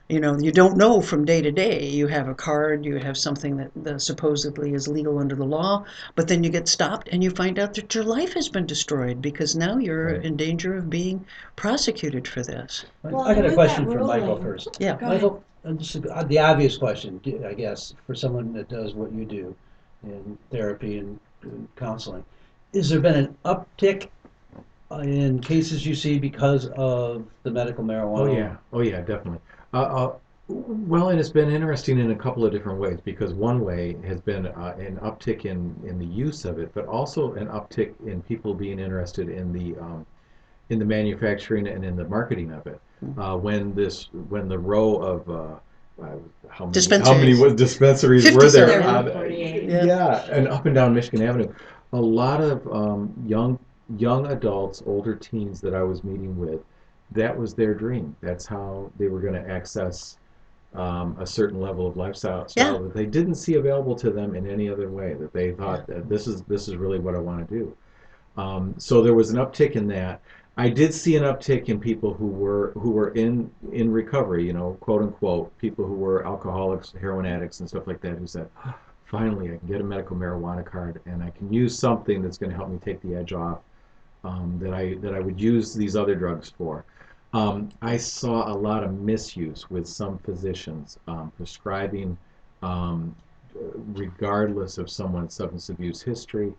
You know, you don't know from day to day. You have a card, you have something that supposedly is legal under the law, but then you get stopped and you find out that your life has been destroyed, because now you're in danger of being prosecuted for this. Well, I got a with question that for Michael ruling- first. Yeah. Go ahead. Michael, just the obvious question, I guess, for someone that does what you do in therapy and counseling. Has there been an uptick in cases you see because of the medical marijuana? Oh yeah, definitely. Well, and it's been interesting in a couple of different ways, because one way has been an uptick in the use of it, but also an uptick in people being interested in the manufacturing and in the marketing of it. When the row of how many dispensaries were there? 57. 48. Yeah, and up and down Michigan Avenue, a lot of young adults, older teens that I was meeting with, that was their dream. That's how they were going to access a certain level of lifestyle that they didn't see available to them in any other way. That they thought that this is really what I want to do. So there was an uptick in that. I did see an uptick in people who were in recovery, you know, quote unquote, people who were alcoholics, heroin addicts, and stuff like that, who said, finally, I can get a medical marijuana card, and I can use something that's going to help me take the edge off that I would use these other drugs for. I saw a lot of misuse with some physicians prescribing, regardless of someone's substance abuse history,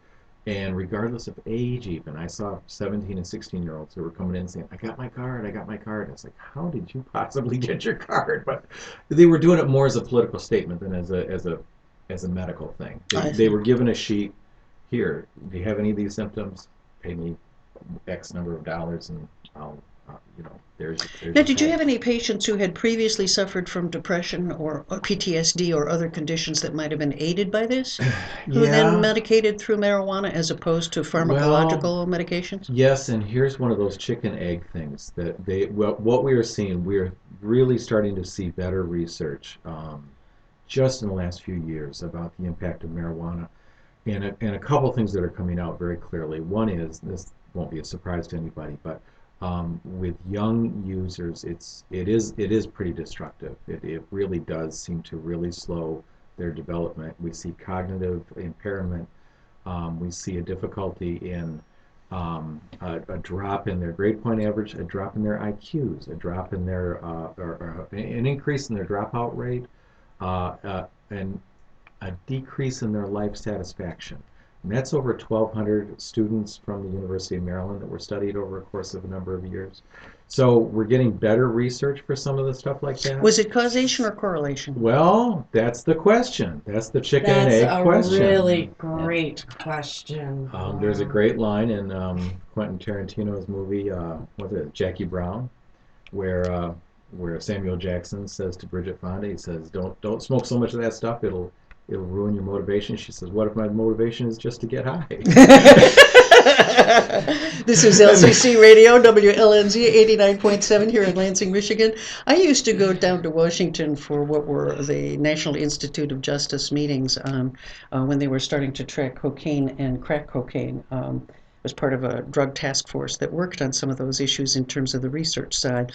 and regardless of age even. I saw 17 and 16-year-olds who were coming in saying, I got my card. I was like, how did you possibly get your card? But they were doing it more as a political statement than as a medical thing. They were given a sheet. Here, do you have any of these symptoms? Pay me X number of dollars and I'll there's Now, your did you hope. have any patients who had previously suffered from depression or PTSD or other conditions that might have been aided by this, who then Yeah. medicated through marijuana as opposed to pharmacological medications? Yes, and here's one of those chicken egg things that what we are seeing, we're really starting to see better research just in the last few years about the impact of marijuana. And a couple of things that are coming out very clearly. One is, this won't be a surprise to anybody, but with young users, it is pretty destructive. It really does seem to really slow their development. We see cognitive impairment. We see a difficulty in a drop in their grade point average, a drop in their IQs, a drop in their or an increase in their dropout rate, and a decrease in their life satisfaction. And that's over 1,200 students from the University of Maryland that were studied over a course of a number of years. So we're getting better research for some of the stuff like that. Was it causation or correlation? Well, that's the question. That's the chicken and That's egg a question. really great question. There's a great line in Quentin Tarantino's movie, was it Jackie Brown, where Samuel Jackson says to Bridget Fonda, he says, "Don't smoke so much of that stuff. It'll ruin your motivation." She says, "What if my motivation is just to get high?" This is LCC Radio, WLNZ 89.7 here in Lansing, Michigan. I used to go down to Washington for what were the National Institute of Justice meetings when they were starting to track cocaine and crack cocaine. Was part of a drug task force that worked on some of those issues in terms of the research side.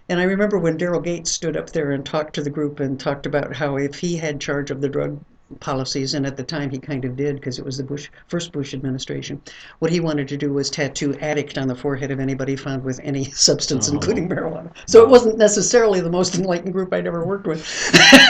And I remember when Daryl Gates stood up there and talked to the group and talked about how if he had charge of the drug policies, and at the time he kind of did because it was the first Bush administration, what he wanted to do was tattoo addict on the forehead of anybody found with any substance, including marijuana. So it wasn't necessarily the most enlightened group I'd ever worked with.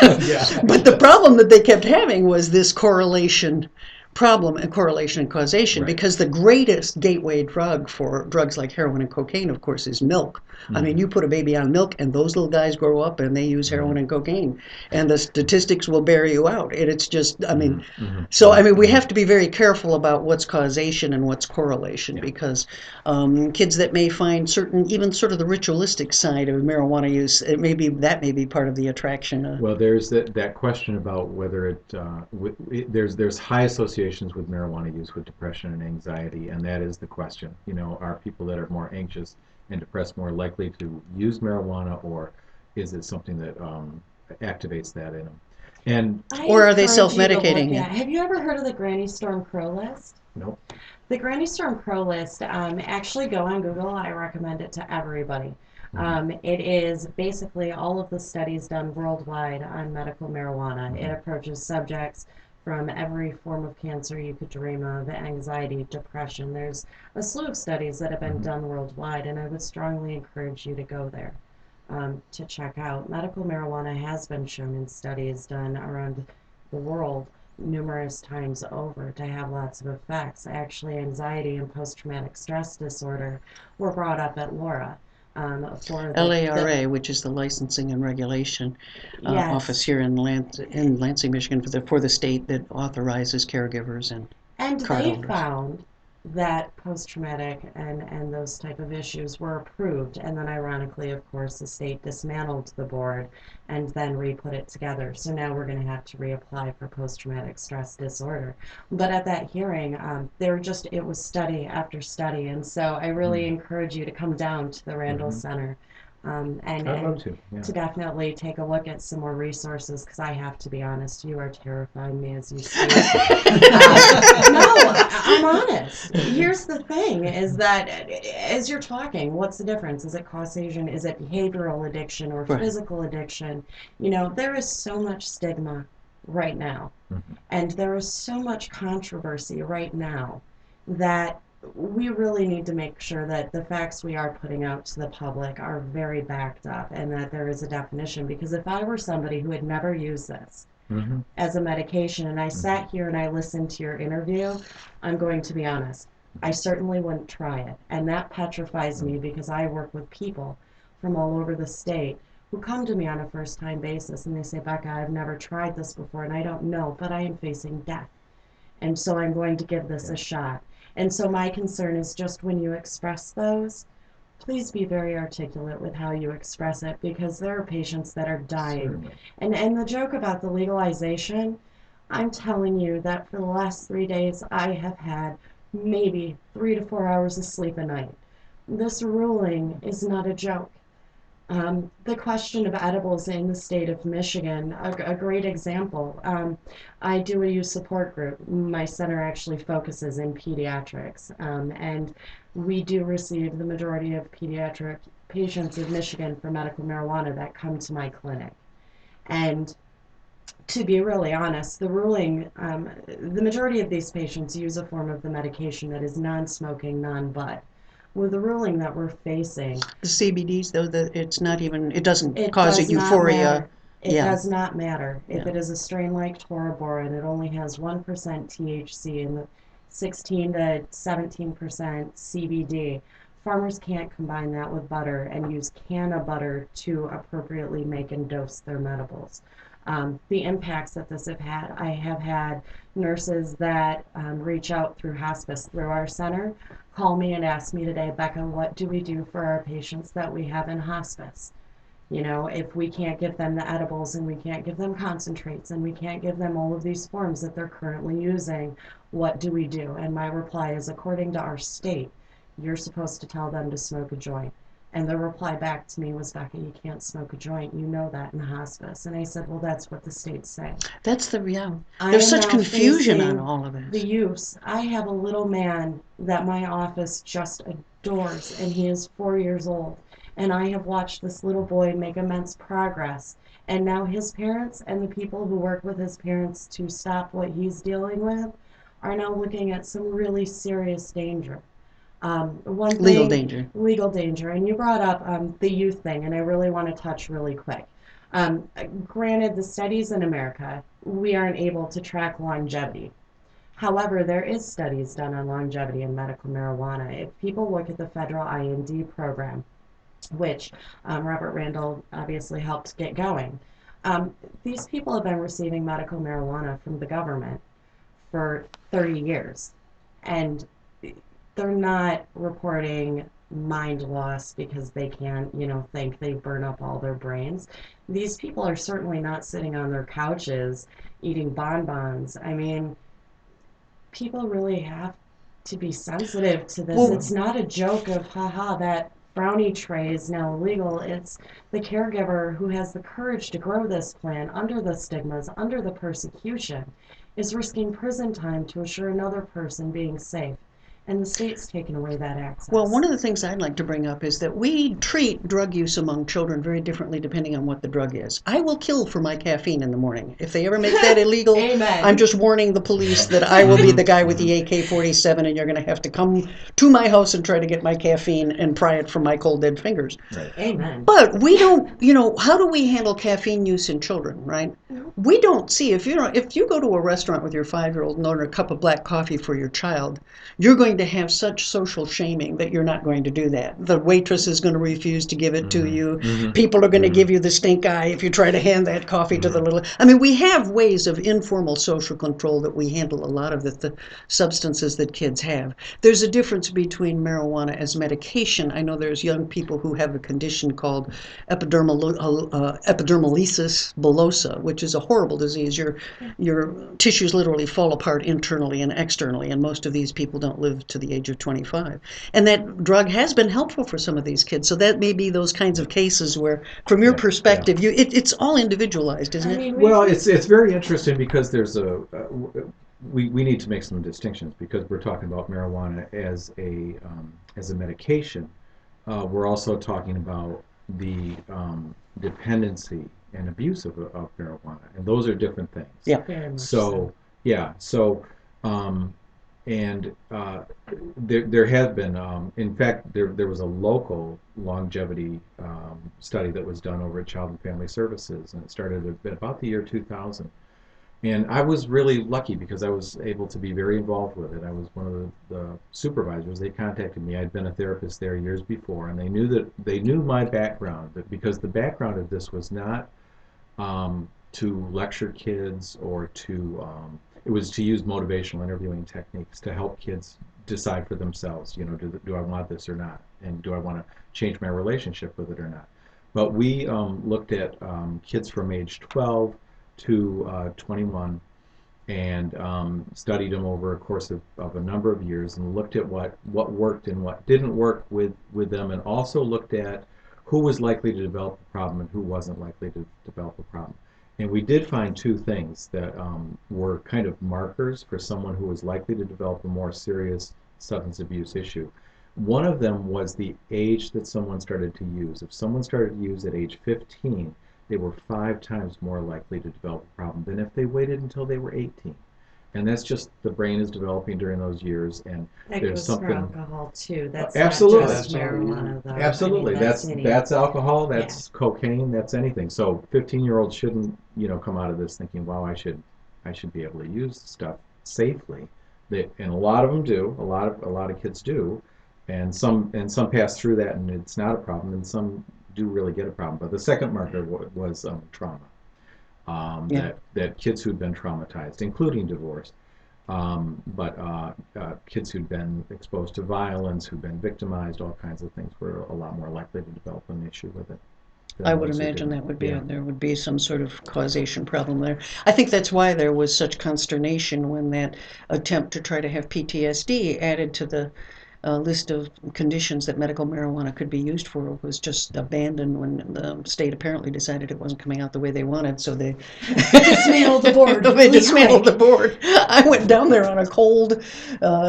But the problem that they kept having was this correlation problem and correlation and causation, because the greatest gateway drug for drugs like heroin and cocaine, of course, is milk. I mean, you put a baby on milk and those little guys grow up and they use heroin and cocaine, and the statistics will bear you out. And it's just, I mean, so I mean, we have to be very careful about what's causation and what's correlation, because kids that may find certain, even sort of the ritualistic side of marijuana use, that may be part of the attraction. Well, there's that question about whether there's high associations with marijuana use with depression and anxiety, and that is the question. Are people that are more anxious and depressed more likely to use marijuana, or is it something that activates that in them? Or are they self-medicating? Have you ever heard of the Granny Storm Crow list? Nope. The Granny Storm Crow list, actually go on Google. I recommend it to everybody. It is basically all of the studies done worldwide on medical marijuana. It approaches subjects from every form of cancer you could dream of, anxiety, depression. There's a slew of studies that have been done worldwide, and I would strongly encourage you to go there to check out. Medical marijuana has been shown in studies done around the world numerous times over to have lots of effects. Actually, anxiety and post-traumatic stress disorder were brought up at LARA. For LARA, which is the Licensing and Regulation office here in Lansing, Michigan, for the state that authorizes caregivers and card they holders. found that post-traumatic and those type of issues were approved, and then ironically, of course, the state dismantled the board and then re-put it together. So now we're going to have to reapply for post-traumatic stress disorder. But at that hearing, it was study after study, and so I really encourage you to come down to the Randall Center and to definitely take a look at some more resources, because I have to be honest, you are terrifying me as you speak. No, I'm honest. Here's the thing, is that as you're talking, what's the difference? Is it causation? Is it behavioral addiction or physical addiction? There is so much stigma right now, and there is so much controversy right now that we really need to make sure that the facts we are putting out to the public are very backed up, and that there is a definition. Because if I were somebody who had never used this as a medication, and I sat here and I listened to your interview, I'm going to be honest, I certainly wouldn't try it. And that petrifies me, because I work with people from all over the state who come to me on a first-time basis and they say, "Becca, I've never tried this before and I don't know, but I am facing death. And so I'm going to give this a shot." And so my concern is just when you express those, please be very articulate with how you express it, because there are patients that are dying. Certainly. And the joke about the legalization, I'm telling you that for the last 3 days, I have had maybe 3 to 4 hours of sleep a night. This ruling is not a joke. The question of edibles in the state of Michigan, a great example. I do a youth support group. My center actually focuses in pediatrics, and we do receive the majority of pediatric patients in Michigan for medical marijuana that come to my clinic. And to be really honest, the ruling, the majority of these patients use a form of the medication that is non-smoking, non-bud. With the ruling that we're facing, The CBDs, though, it's not even, it doesn't it cause a does not euphoria. matter. It Yeah. does not matter. If Yeah. it is a strain like Tora Bora and it only has 1% THC and the 16 to 17% CBD, farmers can't combine that with butter and use canna butter to appropriately make and dose their medibles. The impacts that this have had, I have had nurses that reach out through hospice, through our center, call me and ask me today, Becca, what do we do for our patients that we have in hospice? You know, if we can't give them the edibles and we can't give them concentrates and we can't give them all of these forms that they're currently using, what do we do? And my reply is, according to our state, you're supposed to tell them to smoke a joint. And the reply back to me was, Becca, you can't smoke a joint. You know that in hospice. And I said, well, that's what the state's saying. That's the reality. I There's am such now confusion on facing all of the this. use. I have a little man that my office just adores, and he is 4 years old. And I have watched this little boy make immense progress. And now his parents and the people who work with his parents to stop what he's dealing with are now looking at some really serious danger. One Legal thing, danger. legal danger. And you brought up the youth thing, and I really want to touch really quick. Granted, the studies in America, we aren't able to track longevity. However, there is studies done on longevity in medical marijuana. If people look at the federal IND program, which Robert Randall obviously helped get going, these people have been receiving medical marijuana from the government for 30 years. And they're not reporting mind loss because they can't, think they burn up all their brains. These people are certainly not sitting on their couches eating bonbons. I mean, people really have to be sensitive to this. Well- It's not a joke of, haha, that brownie tray is now illegal. It's the caregiver who has the courage to grow this plant under the stigmas, under the persecution, is risking prison time to assure another person being safe. And the state's taken away that access. Well, one of the things I'd like to bring up is that we treat drug use among children very differently depending on what the drug is. I will kill for my caffeine in the morning. If they ever make that illegal, Amen. I'm just warning the police that I will be the guy with the AK-47 and you're going to have to come to my house and try to get my caffeine and pry it from my cold dead fingers. Right. Amen. But we don't, how do we handle caffeine use in children, right? We don't see, if you go to a restaurant with your 5-year-old and order a cup of black coffee for your child, you're going to have such social shaming that you're not going to do that. The waitress is going to refuse to give it to you. People are going to give you the stink eye if you try to hand that coffee to the little. I mean, we have ways of informal social control that we handle a lot of the substances that kids have. There's a difference between marijuana as medication. I know there's young people who have a condition called epidermolysis bullosa, which is a horrible disease. Your tissues literally fall apart internally and externally, and most of these people don't live to the age of 25. And that drug has been helpful for some of these kids. So that may be those kinds of cases where, from your perspective, it's all individualized, isn't it? Well, it's very interesting because there's we need to make some distinctions because we're talking about marijuana as a medication. We're also talking about the dependency and abuse of marijuana, and those are different things. Yeah. Very much There have been, in fact, there was a local longevity study that was done over at Child and Family Services, and it started about the year 2000. And I was really lucky because I was able to be very involved with it. I was one of the supervisors. They contacted me. I'd been a therapist there years before, and they knew my background, because the background of this was not to lecture kids or to it was to use motivational interviewing techniques to help kids decide for themselves, do I want this or not, and do I want to change my relationship with it or not. But we looked at kids from age 12 to 21 and studied them over a course of a number of years and looked at what worked and what didn't work with them, and also looked at who was likely to develop a problem and who wasn't likely to develop a problem. And we did find two things that were kind of markers for someone who was likely to develop a more serious substance abuse issue. One of them was the age that someone started to use. If someone started to use at age 15, they were 5 times more likely to develop a problem than if they waited until they were 18. And that's just the brain is developing during those years, and That there's goes something. for alcohol too. That's Absolutely. not just marijuana, though. Absolutely, I mean, that's alcohol, that's cocaine, that's anything. So 15-year-olds shouldn't, come out of this thinking, wow, I should be able to use stuff safely. And a lot of them do. A lot of kids do, and some pass through that and it's not a problem, and some do really get a problem. But the second marker was trauma. That kids who'd been traumatized, including divorce, but kids who'd been exposed to violence, who'd been victimized, all kinds of things, were a lot more likely to develop an issue with it. I would imagine that would be there would be some sort of causation problem there. I think that's why there was such consternation when that attempt to try to have PTSD added to the list of conditions that medical marijuana could be used for was just abandoned when the state apparently decided it wasn't coming out the way they wanted, so they dismantled the board. They dismantled the board. I went down there on a cold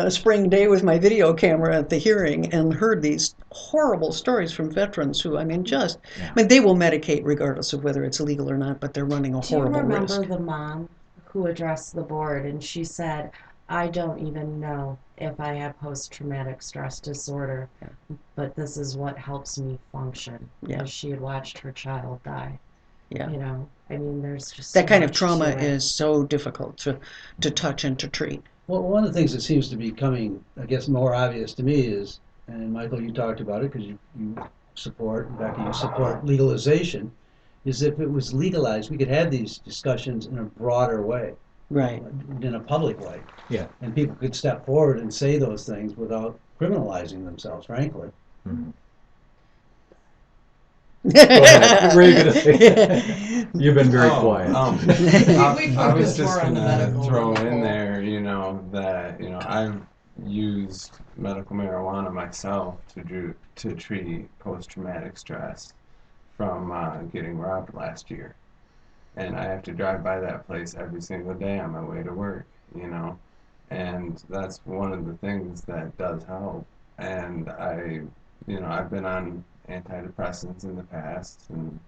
spring day with my video camera at the hearing and heard these horrible stories from veterans who, they will medicate regardless of whether it's legal or not, but they're running a horrible risk. Do you remember the mom who addressed the board, and she said, I don't even know if I have post-traumatic stress disorder, but this is what helps me function. As she had watched her child die. Yeah. There's just that kind of trauma is so difficult to touch and to treat. Well, one of the things that seems to be coming, I guess, more obvious to me is, and Michael, you talked about it because you support, Becca, you support legalization, is if it was legalized, we could have these discussions in a broader way. Right. In a public way. Yeah. And people could step forward and say those things without criminalizing themselves, frankly. Mm-hmm. Go ahead. What were you going to say? You've been very quiet. I was just going to throw in there, that, I've used medical marijuana myself to treat post-traumatic stress from getting robbed last year. And I have to drive by that place every single day on my way to work, and that's one of the things that does help. And I've been on antidepressants in the past and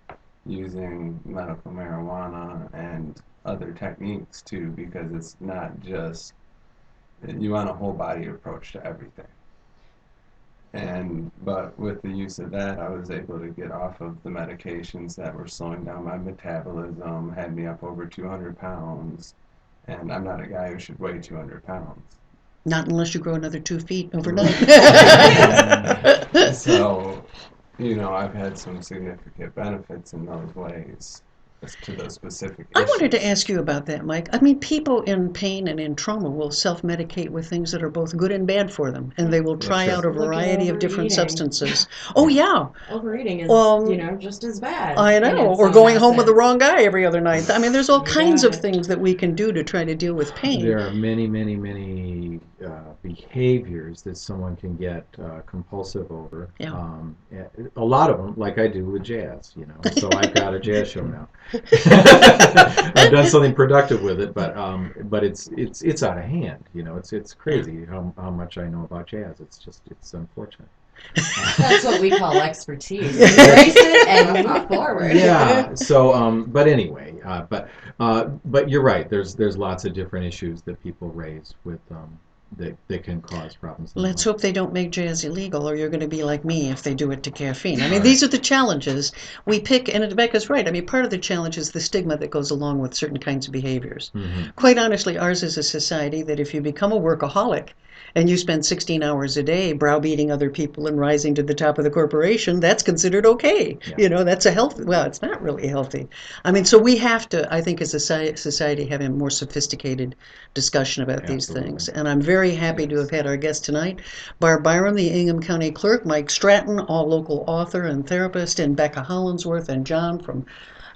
using medical marijuana and other techniques too, because it's not just, you want a whole body approach to everything. But with the use of that, I was able to get off of the medications that were slowing down my metabolism, had me up over 200 pounds, and I'm not a guy who should weigh 200 pounds. Not unless you grow another 2 feet overnight. So, I've had some significant benefits in those ways. To those specific issues. I wanted to ask you about that, Mike. People in pain and in trauma will self-medicate with things that are both good and bad for them, and they will try out a variety of different substances. Oh, yeah. Overeating is, just as bad. I know. Or going home with the wrong guy every other night. There's all kinds of things that we can do to try to deal with pain. There are many, many, many behaviors that someone can get compulsive over. Yeah. A lot of them, like I do with jazz, So I've got a jazz show now. I've done something productive with it, but it's out of hand. It's crazy how much I know about jazz. It's unfortunate. That's what we call expertise. Embrace it and move forward. Yeah. So, but anyway, but you're right. There's lots of different issues that people raise with that can cause problems. Let's hope they don't make jazz illegal, or you're going to be like me if they do it to caffeine. These are the challenges we pick, and Becca's right. Part of the challenge is the stigma that goes along with certain kinds of behaviors. Mm-hmm. Quite honestly, ours is a society that if you become a workaholic, and you spend 16 hours a day browbeating other people and rising to the top of the corporation, that's considered okay. Yeah. That's a healthy, well, it's not really healthy. I mean, so we have to, I think, as a society, have a more sophisticated discussion about these Absolutely. things. And I'm very happy to Yes. have had our guest tonight, Barb Byrum, the Ingham County Clerk, Mike Stratton, all local author and therapist, and Becca Hollandsworth and John from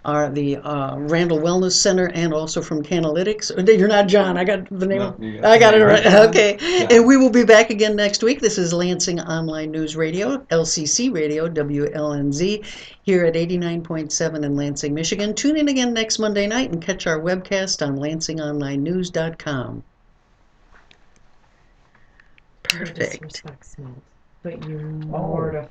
the Randall Wellness Center, and also from Cannalytics. You're not John. I got the name. No, you I got it right. John. Okay. John. And we will be back again next week. This is Lansing Online News Radio, LCC Radio, WLNZ, here at 89.7 in Lansing, Michigan. Tune in again next Monday night and catch our webcast on LansingOnlineNews.com. No Perfect. disrespect, Smith, but you mortify